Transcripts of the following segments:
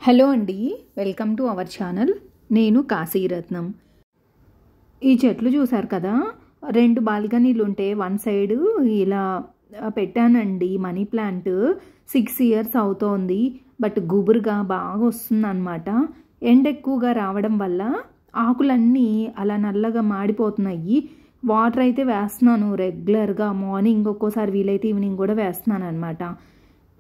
Hello అండి, welcome to our channel. నేను కాశీరత్నం. ఈ చెట్లు చూసారు కదా, 2 బాల్కనీలు ఉంటే వన్ సైడ్ ఇలా పెట్టానండి. మనీ ప్లాంట్ 6 ఇయర్స్ అవుతోంది. బట్ గుబురుగా బాగా వస్తుంది అన్నమాట. ఎండ ఎక్కువగా రావడం వల్ల ఆకులన్నీ అలా నల్లగా మాడిపోతున్నాయి. వాటర్ అయితే వేస్తున్నాను రెగ్యులర్గా. మార్నింగ్ ఒక్కోసారి వీలైతే ఈవినింగ్ కూడా వేస్తున్నాను అనమాట.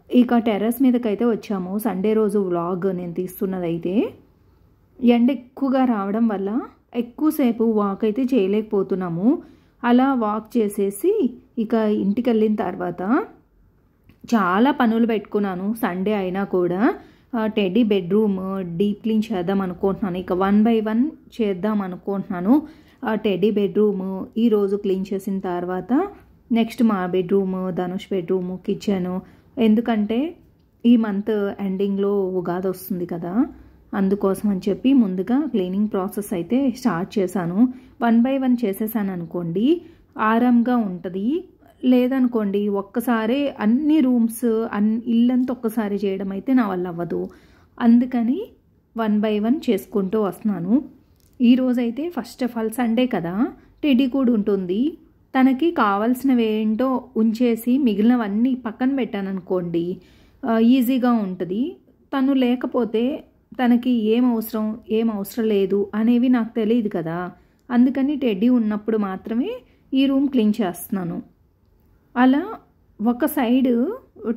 ఇక టెర్రస్ మీదకైతే వచ్చాము. సండే రోజు వ్లాగ్ నేను తీస్తున్నదైతే. ఎండ ఎక్కువగా రావడం వల్ల ఎక్కువసేపు వాక్ అయితే చేయలేకపోతున్నాము. అలా వాక్ చేసేసి ఇక ఇంటికి వెళ్ళిన తర్వాత చాలా పనులు పెట్టుకున్నాను. సండే అయినా కూడా టెడ్డీ బెడ్రూమ్ డీప్ క్లీన్ చేద్దాం అనుకుంటున్నాను. ఇక 1 by 1 చేద్దాం అనుకుంటున్నాను. టెడ్డీ బెడ్రూమ్ ఈరోజు క్లీన్ చేసిన తర్వాత నెక్స్ట్ మా బెడ్రూమ్, ధనుష్ బెడ్రూమ్, కిచెను. ఎందుకంటే ఈ మంత్ ఎండింగ్లో ఉగాది వస్తుంది కదా, అందుకోసం అని చెప్పి ముందుగా క్లీనింగ్ ప్రాసెస్ అయితే స్టార్ట్ చేశాను. 1 by 1 చేసేసాను అనుకోండి, ఆరాంగా ఉంటుంది. లేదనుకోండి ఒక్కసారి అన్ని రూమ్స్ ఇల్లంతా ఒక్కసారి చేయడం అయితే నా వల్ల అవ్వదు. అందుకని 1 by 1 చేసుకుంటూ వస్తున్నాను. ఈరోజైతే ఫస్ట్ ఆఫ్ ఆల్ సండే కదా, టెడ్డీ కూడా ఉంటుంది. తనకి కావాల్సినవి ఏంటో ఉంచేసి మిగిలినవన్నీ పక్కన పెట్టాను అనుకోండి, ఈజీగా ఉంటుంది. తను లేకపోతే తనకి ఏం అవసరం లేదు అనేవి నాకు తెలియదు కదా. అందుకని టెడ్డీ ఉన్నప్పుడు మాత్రమే ఈ రూమ్ క్లీన్ చేస్తున్నాను. అలా ఒక సైడ్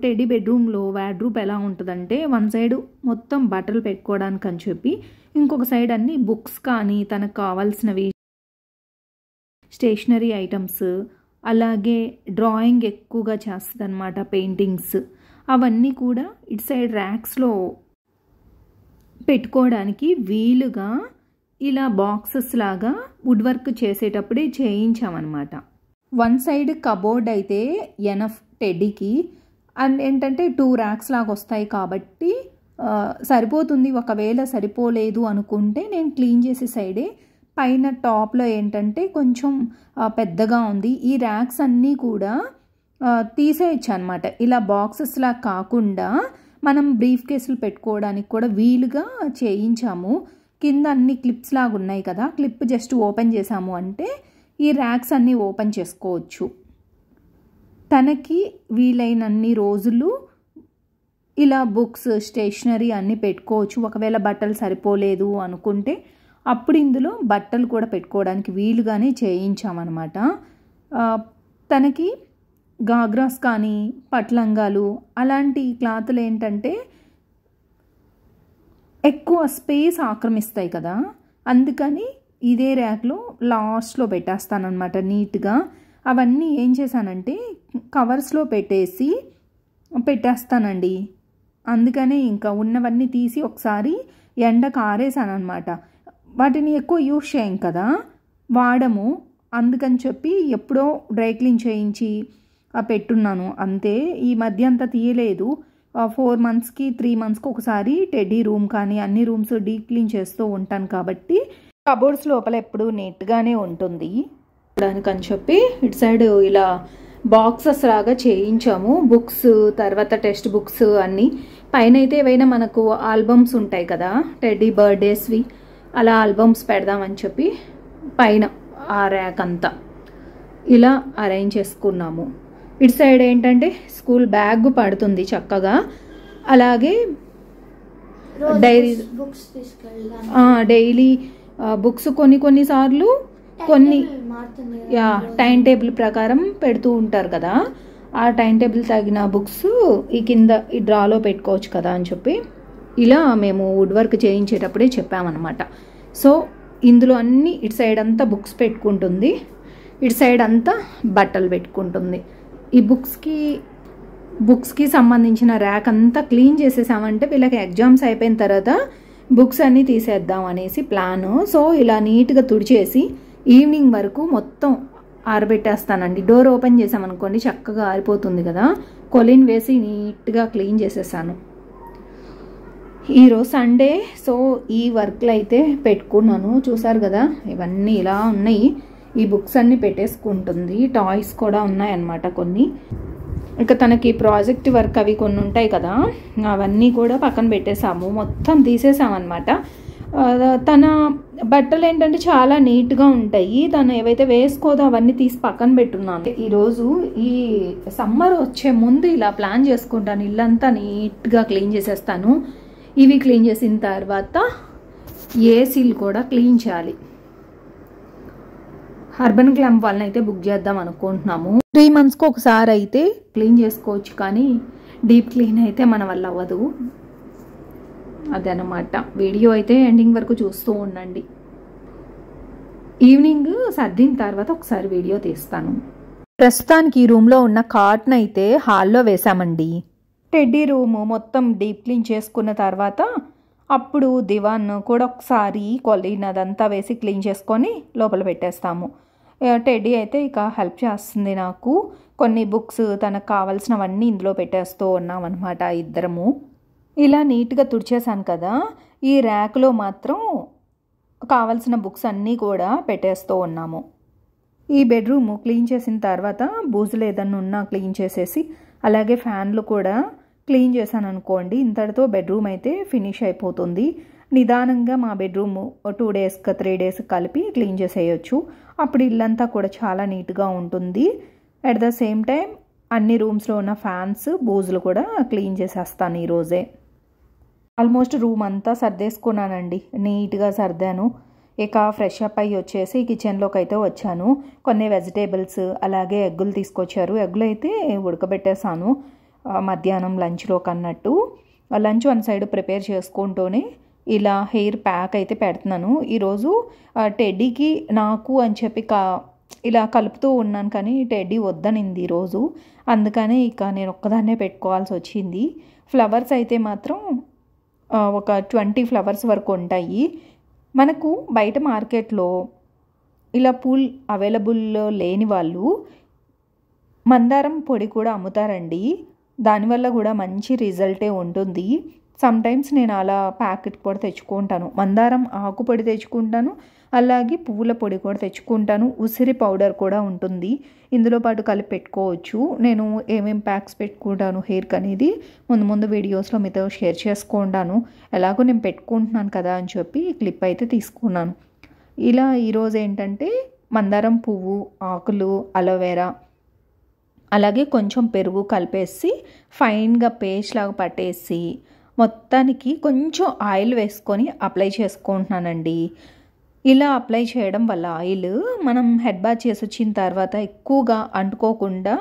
టెడ్డీ బెడ్రూమ్లో వార్డ్రోబ్ ఎలా ఉంటుందంటే, వన్ సైడ్ మొత్తం బట్టలు పెట్టుకోవడానికి అని చెప్పి, ఇంకొక సైడ్ అన్ని బుక్స్ కానీ తనకు కావాల్సినవి స్టేషనరీ ఐటమ్స్, అలాగే డ్రాయింగ్ ఎక్కువగా చేస్తుంది అనమాట, పెయింటింగ్స్, అవన్నీ కూడా ఇటు సైడ్ ర్యాక్స్లో పెట్టుకోవడానికి వీలుగా ఇలా బాక్సెస్ లాగా వుడ్ వర్క్ చేసేటప్పుడే చేయించామన్నమాట. వన్ సైడ్ కబోర్డ్ అయితే ఎనఫ్ టెడ్డీకి. అండ్ ఏంటంటే 2 ర్యాక్స్ లాగా వస్తాయి కాబట్టి సరిపోతుంది. ఒకవేళ సరిపోలేదు అనుకుంటే నేను క్లీన్ చేసే సైడే పైన టాప్లో ఏంటంటే కొంచెం పెద్దగా ఉంది. ఈ ర్యాక్స్ అన్నీ కూడా తీసేయచ్చు అనమాట. ఇలా బాక్సెస్లా కాకుండా మనం బ్రీఫ్ కేసులు పెట్టుకోవడానికి కూడా వీలుగా చేయించాము. కింద అన్ని క్లిప్స్ లాగా ఉన్నాయి కదా, క్లిప్ జస్ట్ ఓపెన్ చేసాము అంటే ఈ ర్యాక్స్ అన్నీ ఓపెన్ చేసుకోవచ్చు. తనకి వీలైనన్ని రోజులు ఇలా బుక్స్, స్టేషనరీ అన్నీ పెట్టుకోవచ్చు. ఒకవేళ బట్టలు సరిపోలేదు అనుకుంటే అప్పుడు ఇందులో బట్టలు కూడా పెట్టుకోవడానికి వీలుగానే చేయించామన్నమాట. తనకి గాగ్రాస్ కానీ పట్లంగాలు అలాంటి క్లాతులు ఏంటంటే ఎక్కువ స్పేస్ ఆక్రమిస్తాయి కదా, అందుకని ఇదే ర్యాక్లో లాస్ట్లో పెట్టేస్తానమాట నీట్గా. అవన్నీ ఏం చేశానంటే కవర్స్లో పెట్టేస్తానండి. అందుకనే ఇంకా ఉన్నవన్నీ తీసి ఒకసారి ఎండకు ఆరేసాను అనమాట. వాటిని ఎక్కువ యూజ్ చేయం కదా, వాడము. అందుకని చెప్పి ఎప్పుడో డ్రై క్లీన్ చేయించి పెట్టున్నాను అంతే. ఈ మధ్య అంతా తీయలేదు. 4 monthsకి 3 monthsకి ఒకసారి టెడ్డీ రూమ్ కానీ అన్ని రూమ్స్ డీప్ క్లీన్ చేస్తూ ఉంటాను కాబట్టి కబోర్డ్స్ లోపల ఎప్పుడు నీట్గానే ఉంటుంది. దానికని చెప్పి ఇటు సైడ్ ఇలా బాక్సెస్ లాగా చేయించాము. బుక్స్, తర్వాత టెక్స్ట్ బుక్స్ అన్నీ. పైన అయితే ఏవైనా మనకు ఆల్బమ్స్ ఉంటాయి కదా, టెడ్డీ బర్త్డేస్వి, అలా ఆల్బమ్స్ పెడదామని చెప్పి పైన ఆ ర్యాక్ అంతా ఇలా అరేంజ్ చేసుకున్నాము. ఇటు సైడ్ ఏంటంటే స్కూల్ బ్యాగ్ పడుతుంది చక్కగా. అలాగే డైలీ బుక్స్ కొన్నిసార్లు టైం టేబుల్ ప్రకారం పెడుతూ ఉంటారు కదా, ఆ టైం టేబుల్ తగిన బుక్స్ ఈ కింద ఈ డ్రాలో పెట్టుకోవచ్చు కదా అని చెప్పి ఇలా మేము వుడ్ వర్క్ చేయించేటప్పుడే చెప్పామన్నమాట. సో ఇందులో అన్నీ ఇటు సైడ్ అంతా బుక్స్ పెట్టుకుంటుంది, ఇటు సైడ్ అంతా బట్టలు పెట్టుకుంటుంది. ఈ బుక్స్కి సంబంధించిన ర్యాక్ అంతా క్లీన్ చేసేసామంటే వీళ్ళకి ఎగ్జామ్స్ అయిపోయిన తర్వాత బుక్స్ అన్నీ తీసేద్దాం అనేసి ప్లాను. సో ఇలా నీట్గా తుడిచేసి ఈవినింగ్ వరకు మొత్తం ఆరబెట్టేస్తానండి. డోర్ ఓపెన్ చేసామనుకోండి చక్కగా ఆరిపోతుంది కదా. కొలిన్ వేసి నీట్గా క్లీన్ చేసేసాను. ఈరోజు సండే, సో ఈ వర్క్లు అయితే పెట్టుకున్నాను. చూసారు కదా, ఇవన్నీ ఇలా ఉన్నాయి. ఈ బుక్స్ అన్నీ పెట్టేసుకుంటుంది. టాయ్స్ కూడా ఉన్నాయన్నమాట కొన్ని. ఇక తనకి ప్రాజెక్ట్ వర్క్ అవి కొన్ని ఉంటాయి కదా, అవన్నీ కూడా పక్కన పెట్టేసాము, మొత్తం తీసేసామన్నమాట. తన బట్టలు ఏంటంటే చాలా నీట్గా ఉంటాయి, తను ఏవైతే వేసుకోదో అవన్నీ తీసి పక్కన పెట్టున్నాను. ఈరోజు ఈ సమ్మర్ వచ్చే ముందు ఇలా ప్లాన్ చేసుకుంటాను, ఇల్లంతా నీట్గా క్లీన్ చేసేస్తాను. ఇవి క్లీన్ చేసిన తర్వాత ఏసీలు కూడా క్లీన్ చేయాలి. అర్బన్ గ్లామ్ వాళ్ళని అయితే బుక్ చేద్దాం అనుకుంటున్నాము. 3 monthsకి ఒకసారి అయితే క్లీన్ చేసుకోవచ్చు, కానీ డీప్ క్లీన్ అయితే మన వల్ల అవ్వదు. అదనమాట. వీడియో అయితే ఎండింగ్ వరకు చూస్తూ ఉండండి. ఈవినింగ్ సర్దిన తర్వాత ఒకసారి వీడియో తీస్తాను. ప్రస్తుతానికి ఈ రూమ్లో ఉన్న కార్ట్ని అయితే హాల్లో వేసామండి. టెడ్డీ రూము మొత్తం డీప్ క్లీన్ చేసుకున్న తర్వాత అప్పుడు దివాన్ కూడా ఒకసారి కొలినదంతా వేసి క్లీన్ చేసుకొని లోపల పెట్టేస్తాము. టెడ్డీ అయితే ఇక హెల్ప్ చేస్తుంది నాకు. కొన్ని బుక్స్ తనకు కావాల్సినవన్నీ ఇందులో పెట్టేస్తూ ఉన్నాం అనమాట ఇద్దరము. ఇలా నీట్గా తుడిచేసాను కదా, ఈ ర్యాక్లో మాత్రం కావాల్సిన బుక్స్ అన్నీ కూడా పెట్టేస్తూ ఉన్నాము. ఈ బెడ్రూమ్ క్లీన్ చేసిన తర్వాత బూజులు ఏదన్నా ఉన్నా క్లీన్ చేసేసి, అలాగే ఫ్యాన్లు కూడా క్లీన్ చేశాను అనుకోండి, ఇంతటితో బెడ్రూమ్ అయితే ఫినిష్ అయిపోతుంది. నిదానంగా మా బెడ్రూమ్ 2 daysకి 3 days కలిపి క్లీన్ చేసేయచ్చు. అప్పుడు ఇల్లంతా కూడా చాలా నీట్గా ఉంటుంది. అట్ ద సేమ్ టైం అన్ని రూమ్స్లో ఉన్న ఫ్యాన్స్ బూజులు కూడా క్లీన్ చేసేస్తాను ఈరోజే. ఆల్మోస్ట్ రూమ్ అంతా సర్దేసుకున్నానండి, నీట్గా సర్దాను. ఇక ఫ్రెష్ అప్ అయ్యి వచ్చేసి కిచెన్లోకి అయితే వచ్చాను. కొన్ని వెజిటేబుల్స్ అలాగే ఎగ్గులు తీసుకొచ్చారు. ఎగ్గులు అయితే ఉడకబెట్టేసాను మధ్యాహ్నం లంచ్లోకి అన్నట్టు. లంచ్ వన్ సైడ్ ప్రిపేర్ చేసుకుంటూనే ఇలా హెయిర్ ప్యాక్ అయితే పెడుతున్నాను. ఈరోజు టెడ్డీకి నాకు అని చెప్పి ఇలా కలుపుతూ ఉన్నాను, కానీ టెడ్డీ వద్దనింది ఈరోజు. అందుకనే ఇక నేను ఒక్కదాన్నే పెట్టుకోవాల్సి వచ్చింది. ఫ్లవర్స్ అయితే మాత్రం ఒక 20 flowers వరకు ఉంటాయి. మనకు బయట మార్కెట్లో ఇలా పూల్ అవైలబుల్ లేని వాళ్ళు మందారం పొడి కూడా అమ్ముతారండి. దానివల్ల కూడా మంచి రిజల్టే ఉంటుంది. సమ్టైమ్స్ నేను అలా ప్యాకెట్ కూడా తెచ్చుకుంటాను. మందారం ఆకు పొడి తెచ్చుకుంటాను, అలాగే పువ్వుల పొడి కూడా తెచ్చుకుంటాను. ఉసిరి పౌడర్ కూడా ఉంటుంది, ఇందులో పాటు కలిపి పెట్టుకోవచ్చు. నేను ఏమేమి ప్యాక్స్ పెట్టుకుంటాను హెయిర్కి అనేది ముందు వీడియోస్లో మీతో షేర్ చేసుకుంటాను. ఎలాగో నేను పెట్టుకుంటున్నాను కదా అని చెప్పి క్లిప్ అయితే తీసుకున్నాను. ఇలా ఈరోజు ఏంటంటే మందారం పువ్వు, ఆకులు, అలోవెరా, అలాగే కొంచెం పెరుగు కలిపేసి ఫైన్గా పేస్ట్ లాగా పట్టేసి మొత్తానికి కొంచెం ఆయిల్ వేసుకొని అప్లై చేసుకుంటున్నానండి. ఇలా అప్లై చేయడం వల్ల ఆయిల్ మనం హెడ్ బాత్ చేసి వచ్చిన తర్వాత ఎక్కువగా అంటుకోకుండా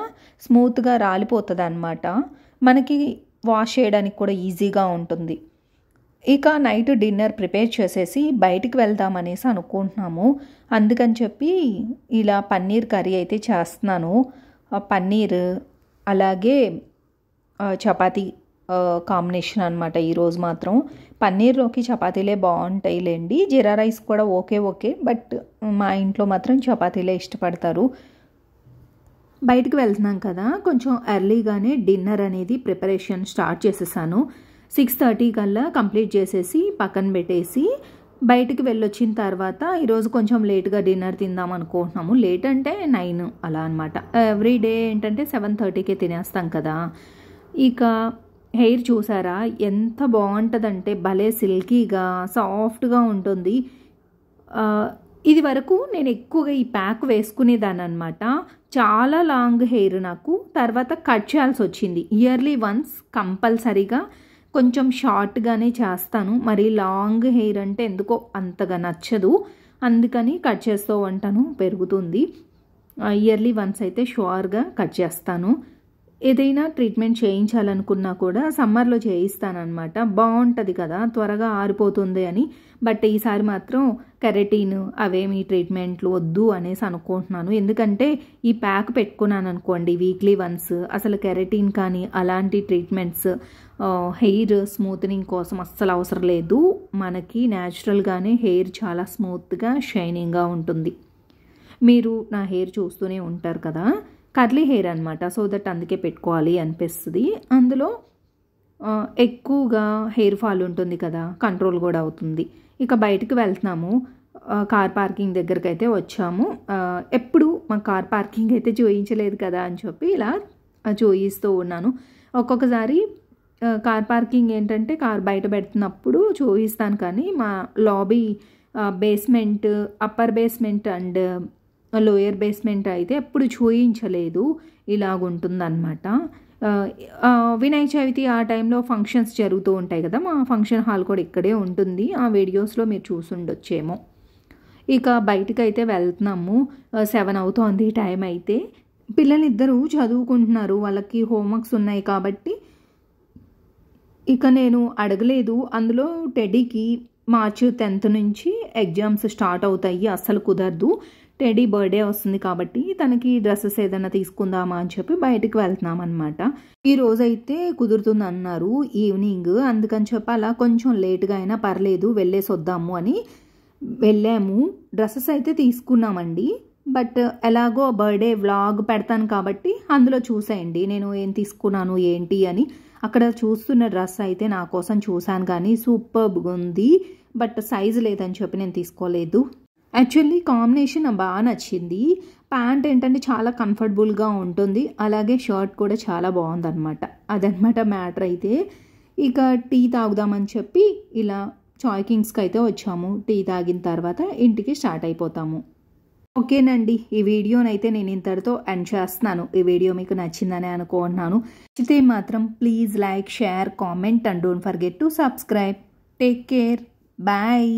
స్మూత్గా రాలిపోతుంది అన్నమాట. మనకి వాష్ చేయడానికి కూడా ఈజీగా ఉంటుంది. ఇక నైట్ డిన్నర్ ప్రిపేర్ చేసేసి బయటికి వెళ్దామనేసి అనుకుంటున్నాము. అందుకని చెప్పి ఇలా పన్నీర్ కర్రీ అయితే చేస్తున్నాను. పన్నీర్ అలాగే చపాతీ కాంబినేషన్ అనమాట. ఈరోజు మాత్రం పన్నీర్లోకి చపాతీలే బాగుంటాయిలేండి. జీరా రైస్ కూడా ఓకే, బట్ మా ఇంట్లో మాత్రం చపాతీలే ఇష్టపడతారు. బయటికి వెళ్తున్నాం కదా, కొంచెం ఎర్లీగానే డిన్నర్ అనేది ప్రిపరేషన్ స్టార్ట్ చేసేసాను. 6:30 కల్లా కంప్లీట్ చేసేసి పక్కన పెట్టేసి బయటికి వెళ్ళొచ్చిన తర్వాత ఈరోజు కొంచెం లేట్గా డిన్నర్ తిందాం అనుకుంటున్నాము. లేట్ అంటే 9 అలా అనమాట. ఎవ్రీడే ఏంటంటే 7:30కే తినేస్తాం కదా. ఇక హెయిర్ చూసారా ఎంత బాగుంటుందంటే భలే సిల్కీగా సాఫ్ట్గా ఉంటుంది. ఇది వరకు నేను ఎక్కువగా ఈ ప్యాక్ వేసుకునేదాన్ని అనమాట. చాలా లాంగ్ హెయిర్ నాకు తర్వాత కట్ చేయాల్సి వచ్చింది. ఇయర్లీ వన్స్ కంపల్సరీగా కొంచెం షార్ట్గానే చేస్తాను. మరి లాంగ్ హెయిర్ అంటే ఎందుకో అంతగా నచ్చదు, అందుకని కట్ చేస్తూ ఉంటాను, పెరుగుతుంది. ఇయర్లీ వన్స్ అయితే షూర్గా కట్ చేస్తాను. ఏదైనా ట్రీట్మెంట్ చేయించాలనుకున్నా కూడా సమ్మర్లో చేయిస్తానన్నమాట. బాగుంటుంది కదా, త్వరగా ఆరిపోతుంది అని. బట్ ఈసారి మాత్రం కెరటిన్ అవేమి ట్రీట్మెంట్లు వద్దు అనేసి అనుకుంటున్నాను. ఎందుకంటే ఈ ప్యాక్ పెట్టుకున్నాను అనుకోండి వీక్లీ వన్స్, అసలు కెరటిన్ కానీ అలాంటి ట్రీట్మెంట్స్ హెయిర్ స్మూత్నింగ్ కోసం అస్సలు అవసరం లేదు. మనకి న్యాచురల్గానే హెయిర్ చాలా స్మూత్గా షైనింగ్గా ఉంటుంది. మీరు నా హెయిర్ చూస్తూనే ఉంటారు కదా, కర్లీ హెయిర్ అనమాట. సో దట్ అందుకే పెట్టుకోవాలి అనిపిస్తుంది. అందులో ఎక్కువగా హెయిర్ ఫాల్ ఉంటుంది కదా, కంట్రోల్ కూడా అవుతుంది. ఇక బయటకు వెళ్తున్నాము, కార్ పార్కింగ్ దగ్గరికి అయితే వచ్చాము. ఎప్పుడు మా కార్ పార్కింగ్ అయితే చూపించలేదు కదా అని చెప్పి ఇలా చూయిస్తూ ఉన్నాను. ఒక్కొక్కసారి కార్ పార్కింగ్ ఏంటంటే కార్ బయట పెడుతున్నప్పుడు చూపిస్తాను, కానీ మా lobby basement, upper basement and lower basement అయితే ఎప్పుడు చూయించలేదు. ఇలాగుంటుందన్నమాట. వినాయక చవితి ఆ టైంలో ఫంక్షన్స్ జరుగుతూ ఉంటాయి కదా, మా ఫంక్షన్ హాల్ కూడా ఇక్కడే ఉంటుంది. ఆ వీడియోస్లో మీరు చూసుండొచ్చేమో. ఇక బయటికి అయితే వెళ్తున్నాము. 7 అవుతోంది టైం అయితే. పిల్లలిద్దరూ చదువుకుంటున్నారు, వాళ్ళకి హోంవర్క్స్ ఉన్నాయి కాబట్టి ఇక నేను అడగలేదు. అందులో టెడీకి మార్చి 10th నుంచి ఎగ్జామ్స్ స్టార్ట్ అవుతాయి, అస్సలు కుదరదు. టెడీ బర్త్డే వస్తుంది కాబట్టి తనకి డ్రెస్సెస్ ఏదైనా తీసుకుందామా అని చెప్పి బయటికి వెళ్తున్నాం అనమాట. ఈ రోజైతే కుదురుతుంది అన్నారు ఈవినింగ్, అందుకని చెప్పి అలా కొంచెం లేట్గా అయినా పర్లేదు వెళ్ళేసి వద్దాము అని వెళ్ళాము. డ్రెస్సెస్ అయితే తీసుకున్నామండి, బట్ ఎలాగో బర్త్డే వ్లాగ్ పెడతాను కాబట్టి అందులో చూసేయండి నేను ఏం తీసుకున్నాను ఏంటి అని. అక్కడ చూస్తున్న డ్రెస్ అయితే నా కోసం చూశాను కానీ సూపర్గా ఉంది, బట్ సైజు లేదని చెప్పి నేను తీసుకోలేదు. యాక్చువల్లీ కాంబినేషన్ బాగా నచ్చింది. ప్యాంట్ ఏంటంటే చాలా కంఫర్టబుల్గా ఉంటుంది, అలాగే షర్ట్ కూడా చాలా బాగుందన్నమాట. అదనమాట మ్యాటర్ అయితే. ఇక టీ తాగుదామని చెప్పి ఇలా చాయ్ కింగ్స్కి అయితే వచ్చాము. టీ తాగిన తర్వాత ఇంటికి స్టార్ట్ అయిపోతాము. ఓకేనండి, ఈ వీడియోనైతే నేను ఇంతటితో ఎండ్ చేస్తున్నాను. ఈ వీడియో మీకు నచ్చిందని అనుకుంటున్నాను. నచ్చితే మాత్రం please like, share, comment and don't forget to subscribe. Take care, bye.